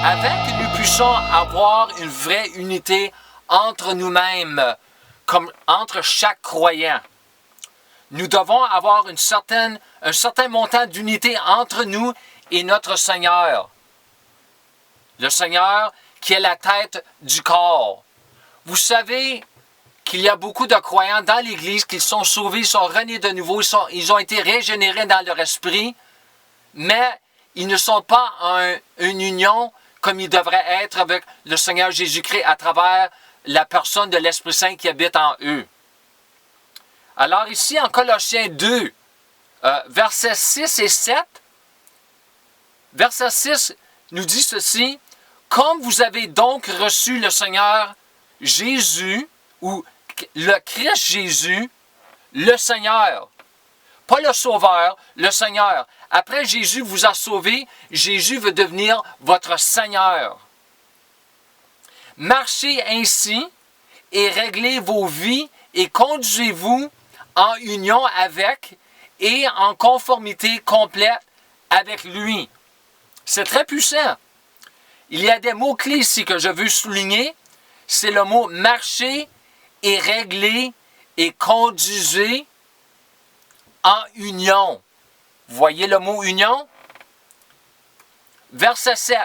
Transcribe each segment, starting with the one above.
Afin que nous puissions avoir une vraie unité entre nous-mêmes, comme entre chaque croyant, nous devons avoir un certain montant d'unité entre nous et notre Seigneur. Le Seigneur qui est la tête du corps. Vous savez qu'il y a beaucoup de croyants dans l'Église qui sont sauvés, ils sont renés de nouveau, ils ont été régénérés dans leur esprit, mais ils ne sont pas en une union comme ils devraient être avec le Seigneur Jésus-Christ à travers la personne de l'Esprit Saint qui habite en eux. Alors ici, en Colossiens 2, versets 6 et 7, verset 6 nous dit ceci: « Comme vous avez donc reçu le Seigneur Jésus, ou le Christ Jésus, le Seigneur. » Pas le Sauveur, le Seigneur. Après Jésus vous a sauvé, Jésus veut devenir votre Seigneur. Marchez ainsi et réglez vos vies et conduisez-vous en union avec et en conformité complète avec lui. C'est très puissant. Il y a des mots-clés ici que je veux souligner. C'est le mot marcher et régler et conduisez en union. Vous voyez le mot union? Verset 7.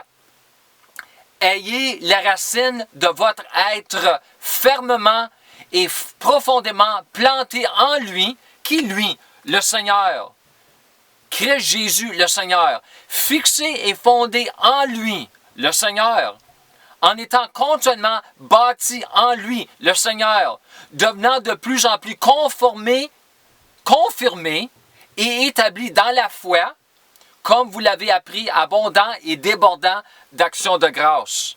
Ayez la racine de votre être fermement et profondément planté en lui, qui lui, le Seigneur. Christ Jésus, le Seigneur. Fixé et fondé en lui, le Seigneur. En étant continuellement bâti en lui, le Seigneur. Devenant de plus en plus confirmé et établi dans la foi, comme vous l'avez appris, abondant et débordant d'actions de grâce.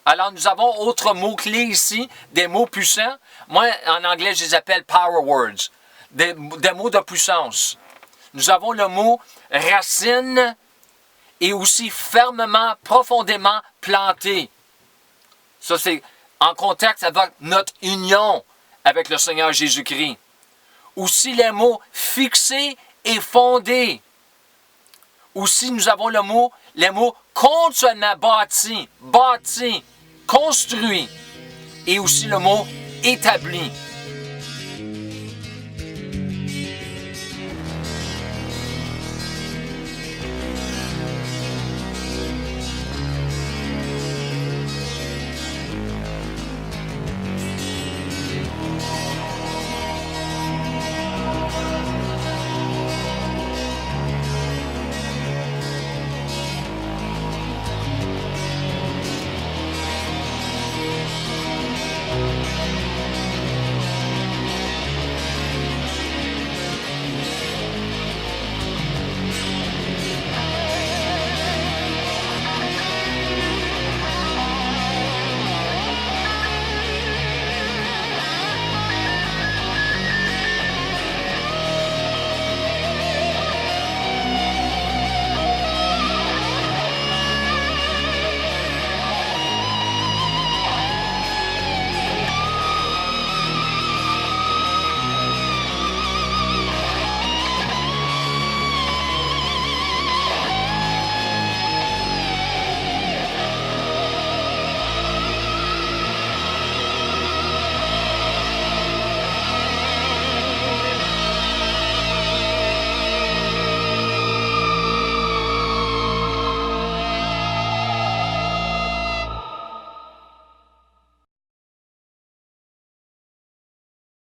Alors, nous avons autres mots-clés ici, des mots puissants. Moi, en anglais, je les appelle power words, des mots de puissance. Nous avons le mot racine et aussi fermement, profondément planté. Ça, c'est en contexte avec notre union avec le Seigneur Jésus-Christ. Aussi les mots fixé et fondé. Aussi, nous avons les mots continuellement bâti, construit. Et aussi le mot établi.